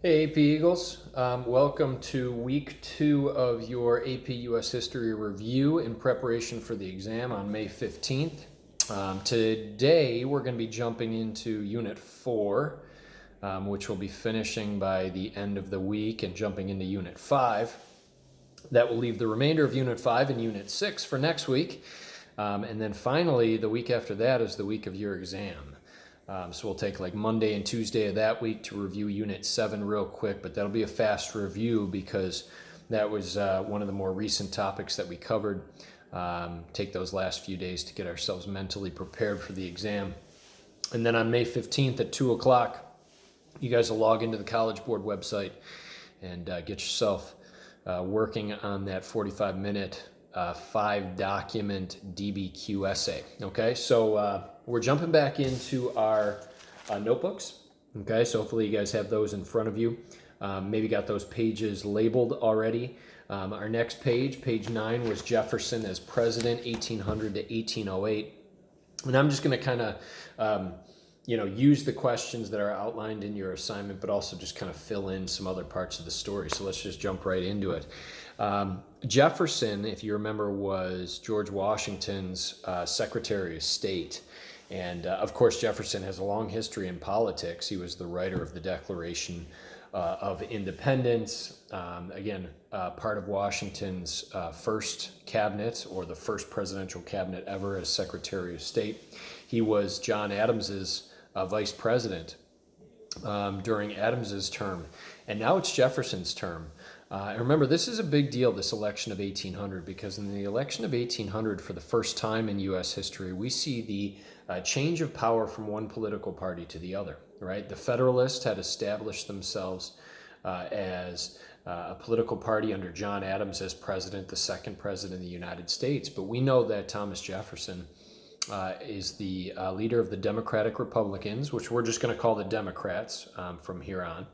Hey AP Eagles, welcome to week 2 of your AP US History review in preparation for the exam on May 15th. Today we're going to be jumping into Unit 4, which will be finishing by the end of the week, and jumping into Unit 5. That will leave the remainder of Unit 5 and Unit 6 for next week. And then finally, the week after that is the week of your exam. So we'll take like Monday and Tuesday of that week to review Unit 7 real quick, but that'll be a fast review because that was one of the more recent topics that we covered. Take those last few days to get ourselves mentally prepared for the exam. And then on May 15th at 2 o'clock, you guys will log into the College Board website and get yourself working on that 45-minute 5-document DBQ essay. Okay, so we're jumping back into our notebooks. Okay, so hopefully you guys have those in front of you. Maybe got those pages labeled already. Our next page, page 9, was Jefferson as president, 1800 to 1808. And I'm just going to kind of use the questions that are outlined in your assignment, but also just kind of fill in some other parts of the story. So let's just jump right into it. Jefferson, if you remember, was George Washington's Secretary of State. And of course, Jefferson has a long history in politics. He was the writer of the Declaration of Independence. Part of Washington's first cabinet, or the first presidential cabinet ever, as Secretary of State. He was John Adams's vice president during Adams's term, and now it's Jefferson's term. And remember, this is a big deal, this election of 1800, because in the election of 1800, for the first time in U.S. history, we see the change of power from one political party to the other, right? The Federalists had established themselves as a political party under John Adams as president, the second president of the United States. But we know that Thomas Jefferson is the leader of the Democratic Republicans, which we're just going to call the Democrats from here on.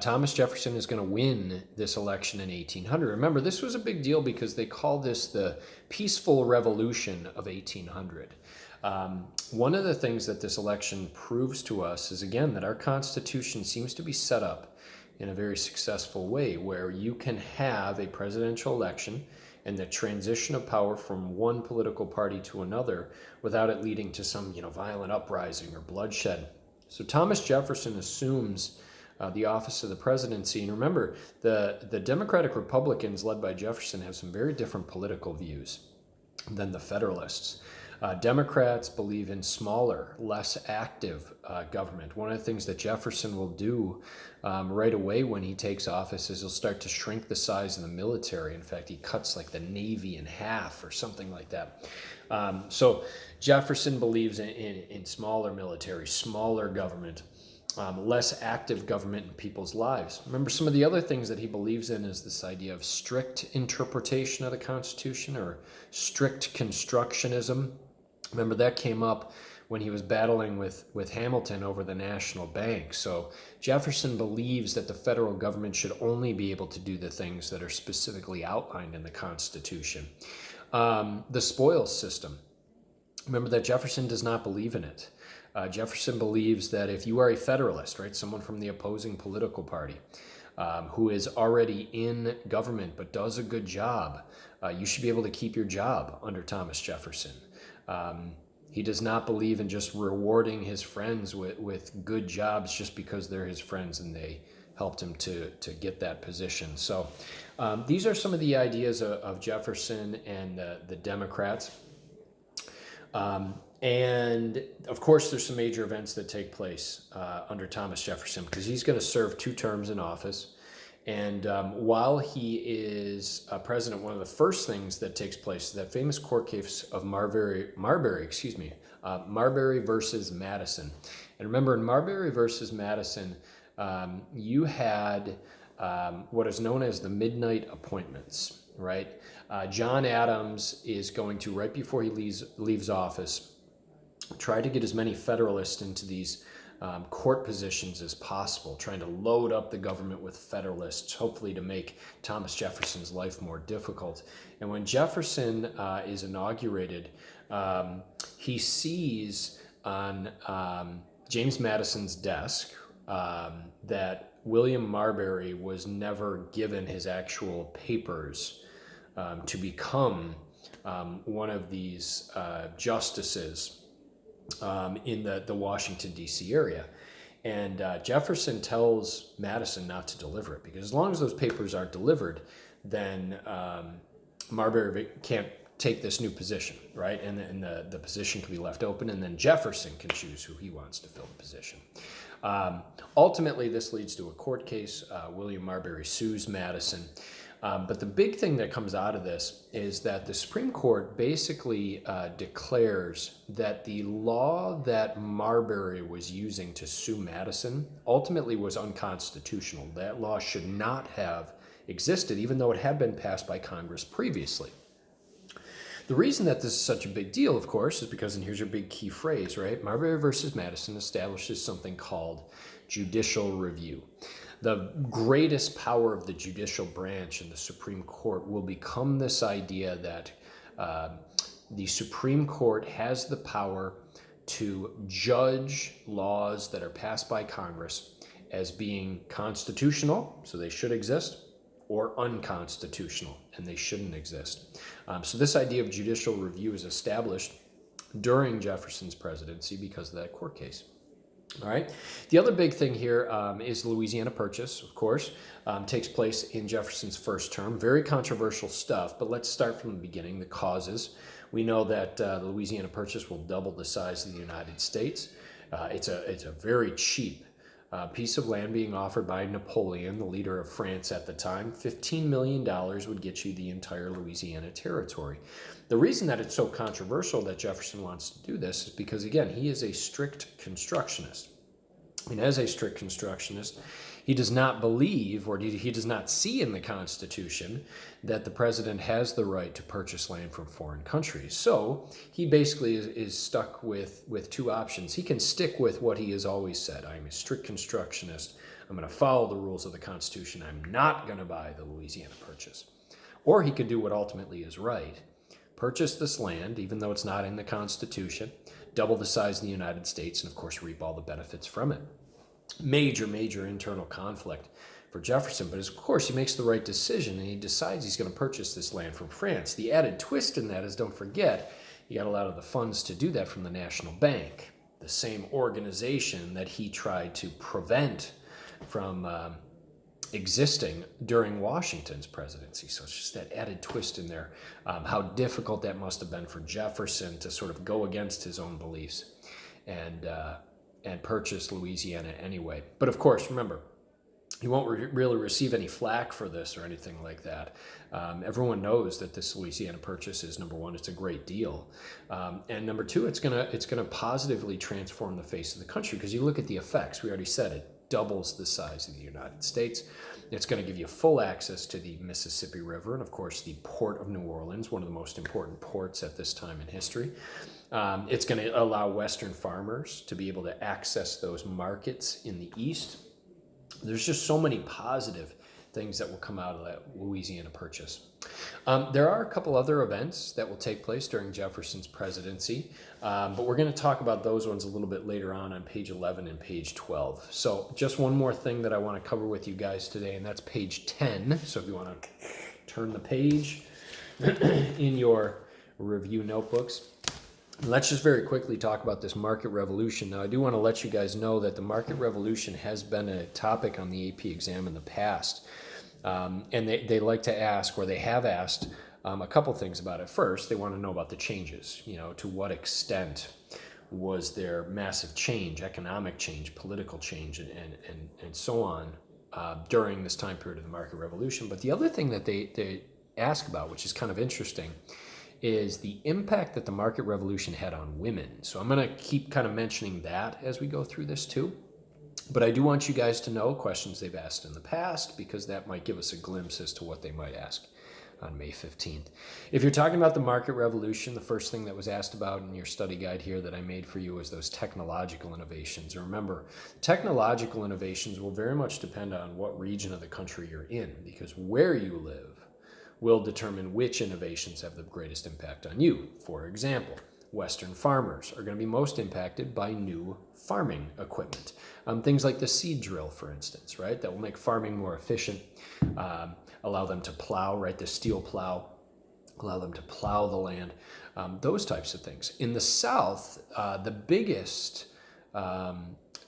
Thomas Jefferson is going to win this election in 1800. Remember, this was a big deal because they call this the Peaceful Revolution of 1800. One of the things that this election proves to us is, again, that our Constitution seems to be set up in a very successful way, where you can have a presidential election and the transition of power from one political party to another without it leading to some, violent uprising or bloodshed. So Thomas Jefferson assumes the office of the presidency. And remember, the Democratic Republicans led by Jefferson have some very different political views than the Federalists. Democrats believe in smaller, less active government. One of the things that Jefferson will do right away when he takes office is he'll start to shrink the size of the military. In fact, he cuts like the Navy in half or something like that. So Jefferson believes in smaller military, smaller government, less active government in people's lives. Remember, some of the other things that he believes in is this idea of strict interpretation of the Constitution, or strict constructionism. Remember, that came up when he was battling with Hamilton over the national bank. So Jefferson believes that the federal government should only be able to do the things that are specifically outlined in the Constitution. The spoils system. Remember that Jefferson does not believe in it. Jefferson believes that if you are a Federalist, right, someone from the opposing political party who is already in government but does a good job, you should be able to keep your job under Thomas Jefferson. He does not believe in just rewarding his friends with good jobs just because they're his friends and they helped him to get that position. So these are some of the ideas of Jefferson and the Democrats. And of course, there's some major events that take place under Thomas Jefferson, because he's going to serve 2 terms in office. And while he is president, one of the first things that takes place is that famous court case of Marbury versus Madison. And remember, in Marbury versus Madison, you had what is known as the midnight appointments, right? John Adams is going to, right before he leaves office, try to get as many Federalists into these court positions as possible, trying to load up the government with Federalists, hopefully to make Thomas Jefferson's life more difficult. And when Jefferson is inaugurated, he sees on James Madison's desk, that William Marbury was never given his actual papers to become one of these justices in the Washington, D.C. area. And Jefferson tells Madison not to deliver it, because as long as those papers aren't delivered, then Marbury can't take this new position, right? And the position can be left open, and then Jefferson can choose who he wants to fill the position. Ultimately, this leads to a court case. William Marbury sues Madison. But the big thing that comes out of this is that the Supreme Court basically declares that the law that Marbury was using to sue Madison ultimately was unconstitutional. That law should not have existed, even though it had been passed by Congress previously. The reason that this is such a big deal, of course, is because, and here's your big key phrase, right? Marbury versus Madison establishes something called judicial review. The greatest power of the judicial branch in the Supreme Court will become this idea that the Supreme Court has the power to judge laws that are passed by Congress as being constitutional, so they should exist, or unconstitutional, and they shouldn't exist. So this idea of judicial review is established during Jefferson's presidency because of that court case. All right. The other big thing here is the Louisiana Purchase, of course, takes place in Jefferson's first term. Very controversial stuff, but let's start from the beginning, the causes. We know that the Louisiana Purchase will double the size of the United States. It's a very cheap piece of land being offered by Napoleon, the leader of France at the time. $15 million would get you the entire Louisiana territory. The reason that it's so controversial that Jefferson wants to do this is because, again, he is a strict constructionist. And as a strict constructionist, he does not believe, or he does not see in the Constitution, that the president has the right to purchase land from foreign countries. So he basically is stuck with two options. He can stick with what he has always said. I'm a strict constructionist. I'm going to follow the rules of the Constitution. I'm not going to buy the Louisiana Purchase. Or he could do what ultimately is right. Purchase this land, even though it's not in the Constitution, double the size of the United States, and of course reap all the benefits from it. Major internal conflict for Jefferson, but of course he makes the right decision and he decides he's going to purchase this land from France. The added twist in that is, don't forget, he got a lot of the funds to do that from the National Bank, the same organization that he tried to prevent from existing during Washington's presidency. So it's just that added twist in there, how difficult that must have been for Jefferson to sort of go against his own beliefs and purchase Louisiana anyway. But of course, remember, he won't really receive any flack for this or anything like that. Everyone knows that this Louisiana Purchase is, number one, it's a great deal, and number two, it's gonna positively transform the face of the country, because you look at the effects. We already said it doubles the size of the United States. It's going to give you full access to the Mississippi River and, of course, the Port of New Orleans, one of the most important ports at this time in history. It's going to allow Western farmers to be able to access those markets in the East. There's just so many positive things that will come out of that Louisiana Purchase. There are a couple other events that will take place during Jefferson's presidency, but we're going to talk about those ones a little bit later on page 11 and page 12. So just one more thing that I want to cover with you guys today, and that's page 10. So if you want to turn the page in your review notebooks. Let's just very quickly talk about this market revolution. Now, I do want to let you guys know that the market revolution has been a topic on the AP exam in the past. And they like to ask, or they have asked, a couple things about it. First, they want to know about the changes. You know, to what extent was there massive change, economic change, political change, and so on during this time period of the market revolution. But the other thing that they ask about, which is kind of interesting, is the impact that the market revolution had on women. So I'm going to keep kind of mentioning that as we go through this too. But I do want you guys to know questions they've asked in the past, because that might give us a glimpse as to what they might ask on May 15th. If you're talking about the market revolution, the first thing that was asked about in your study guide here that I made for you was those technological innovations. And remember, technological innovations will very much depend on what region of the country you're in, because where you live will determine which innovations have the greatest impact on you. For example, Western farmers are going to be most impacted by new farming equipment. Things like the seed drill, for instance, right? That will make farming more efficient, allow them to plow, right? The steel plow, allow them to plow the land, those types of things. In the South, the biggest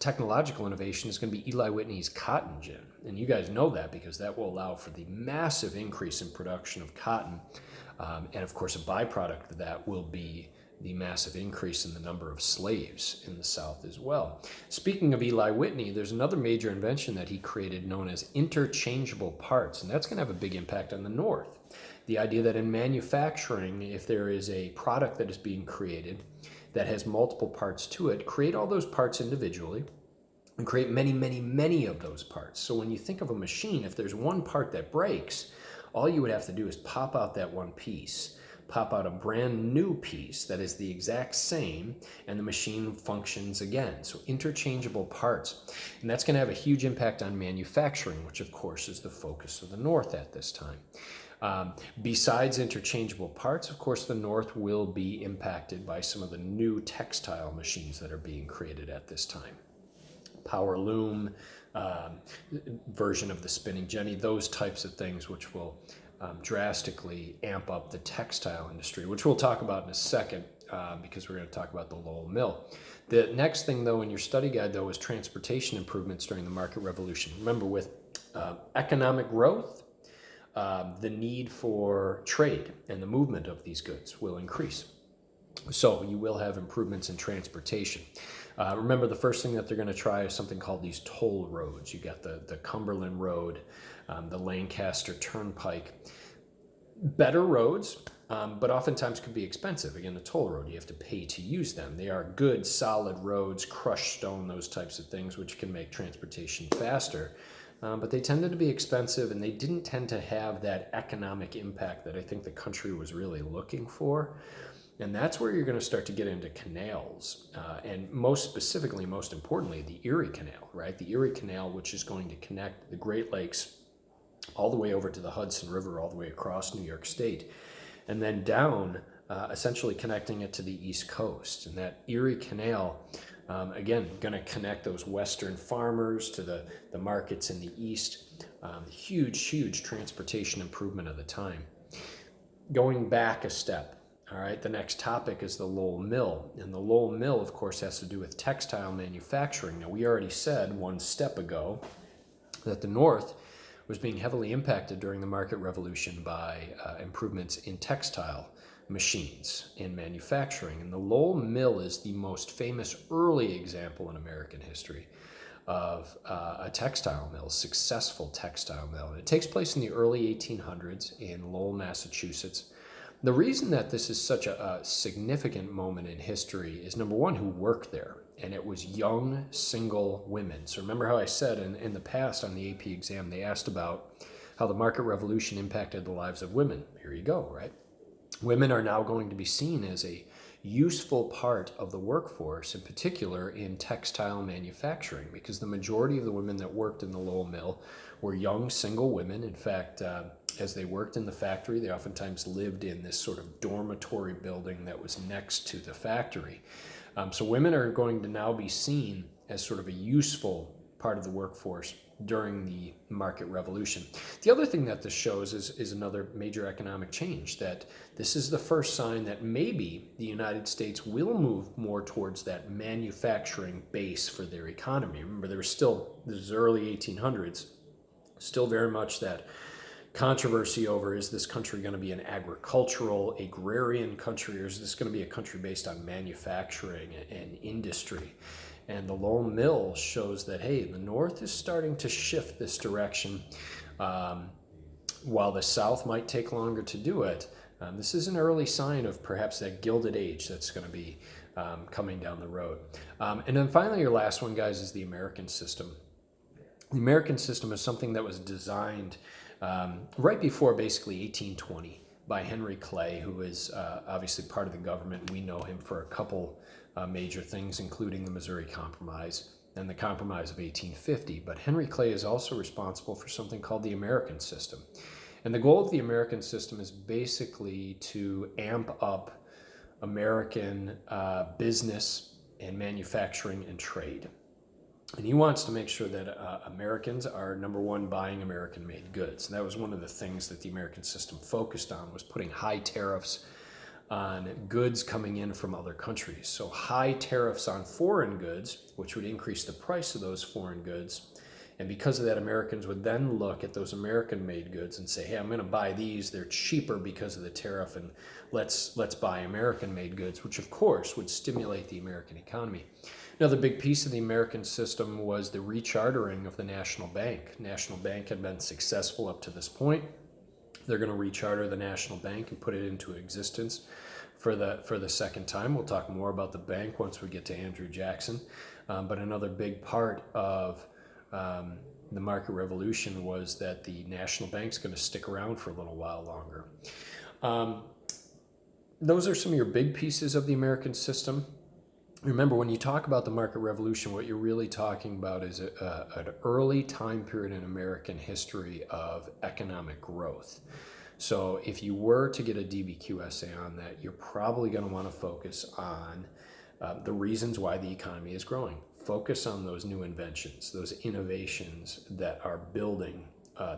technological innovation is going to be Eli Whitney's cotton gin. And you guys know that because that will allow for the massive increase in production of cotton. And of course, a byproduct of that will be the massive increase in the number of slaves in the South as well. Speaking of Eli Whitney, there's another major invention that he created known as interchangeable parts, and that's going to have a big impact on the North. The idea that in manufacturing, if there is a product that is being created that has multiple parts to it, create all those parts individually and create many, many, many of those parts. So when you think of a machine, if there's one part that breaks, all you would have to do is pop out that one piece, pop out a brand new piece that is the exact same, and the machine functions again. So interchangeable parts. And that's going to have a huge impact on manufacturing, which of course is the focus of the North at this time. Besides interchangeable parts, of course, the North will be impacted by some of the new textile machines that are being created at this time. Power loom, version of the spinning jenny, those types of things which will drastically amp up the textile industry, which we'll talk about in a second because we're going to talk about the Lowell Mill. The next thing, though, in your study guide, though, is transportation improvements during the market revolution. Remember, with economic growth, the need for trade and the movement of these goods will increase. So you will have improvements in transportation. Remember, the first thing that they're going to try is something called these toll roads. You got the Cumberland Road, the Lancaster Turnpike. Better roads, but oftentimes could be expensive. Again, the toll road, you have to pay to use them. They are good, solid roads, crushed stone, those types of things, which can make transportation faster. But they tended to be expensive, and they didn't tend to have that economic impact that I think the country was really looking for. And that's where you're going to start to get into canals, and most specifically, most importantly, the Erie Canal, right? The Erie Canal, which is going to connect the Great Lakes all the way over to the Hudson River, all the way across New York State, and then down, essentially connecting it to the East Coast. And that Erie Canal, again, going to connect those Western farmers to the markets in the East. Huge, huge transportation improvement of the time. Going back a step, all right, the next topic is the Lowell Mill. And the Lowell Mill, of course, has to do with textile manufacturing. Now, we already said one step ago that the North was being heavily impacted during the market revolution by improvements in textile machines in manufacturing. And the Lowell Mill is the most famous early example in American history of a textile mill, successful textile mill. And it takes place in the early 1800s in Lowell, Massachusetts. The reason that this is such a significant moment in history is, number one, who worked there, and it was young, single women. So remember how I said in the past on the AP exam, they asked about how the market revolution impacted the lives of women. Here you go, right? Women are now going to be seen as a useful part of the workforce, in particular in textile manufacturing, because the majority of the women that worked in the Lowell Mill were young, single women. In fact, as they worked in the factory, they oftentimes lived in this sort of dormitory building that was next to the factory. So women are going to now be seen as sort of a useful part of the workforce during the market revolution. The other thing that this shows is another major economic change, that this is the first sign that maybe the United States will move more towards that manufacturing base for their economy. Remember, there was still, this is early 1800s, still very much that controversy over, is this country going to be an agricultural, agrarian country, or is this going to be a country based on manufacturing and industry? And the Lowell Mill shows that, hey, the North is starting to shift this direction. While the South might take longer to do it, this is an early sign of perhaps that Gilded Age that's going to be coming down the road. And then finally, your last one, guys, is the American system. The American system is something that was designed right before basically 1820 by Henry Clay, who is obviously part of the government. We know him for a couple major things, including the Missouri Compromise and the Compromise of 1850. But Henry Clay is also responsible for something called the American system. And the goal of the American system is basically to amp up American business and manufacturing and trade. And he wants to make sure that Americans are, number one, buying American-made goods. And that was one of the things that the American system focused on, was putting high tariffs on goods coming in from other countries. So high tariffs on foreign goods, which would increase the price of those foreign goods. And because of that, Americans would then look at those American-made goods and say, hey, I'm going to buy these. They're cheaper because of the tariff, and let's buy American-made goods, which of course would stimulate the American economy. Another big piece of the American system was the rechartering of the National Bank. National Bank had been successful up to this point. They're going to recharter the National Bank and put it into existence for the second time. We'll talk more about the bank once we get to Andrew Jackson. But another big part of the market revolution was that the National Bank's going to stick around for a little while longer. Those are some of your big pieces of the American system. Remember, when you talk about the market revolution, what you're really talking about is an early time period in American history of economic growth. So if you were to get a DBQ essay on that, you're probably going to want to focus on the reasons why the economy is growing. Focus on those new inventions, those innovations that are building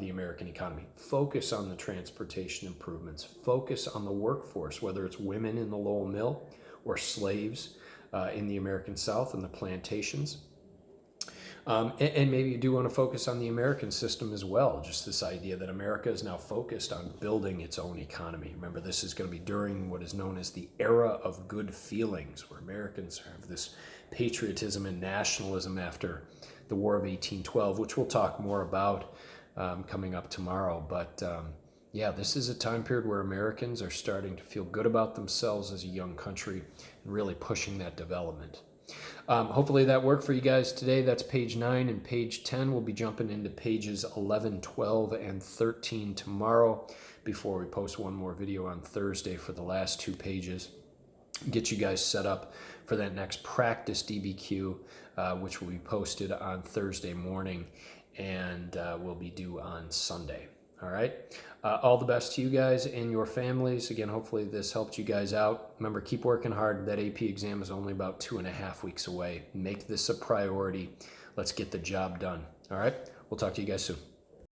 the American economy. Focus on the transportation improvements. Focus on the workforce, whether it's women in the Lowell Mill or slaves in the American South and the plantations. And maybe you do want to focus on the American system as well, just this idea that America is now focused on building its own economy. Remember, this is going to be during what is known as the era of good feelings, where Americans have this patriotism and nationalism after the War of 1812, which we'll talk more about coming up tomorrow. But yeah, this is a time period where Americans are starting to feel good about themselves as a young country and really pushing that development. Hopefully that worked for you guys today. That's page 9 and page 10. We'll be jumping into pages 11, 12, and 13 tomorrow before we post one more video on Thursday for the last 2 pages. Get you guys set up for that next practice DBQ, which will be posted on Thursday morning and will be due on Sunday. All right. All the best to you guys and your families. Again, hopefully this helped you guys out. Remember, keep working hard. That AP exam is only about 2.5 weeks away. Make this a priority. Let's get the job done. All right. We'll talk to you guys soon.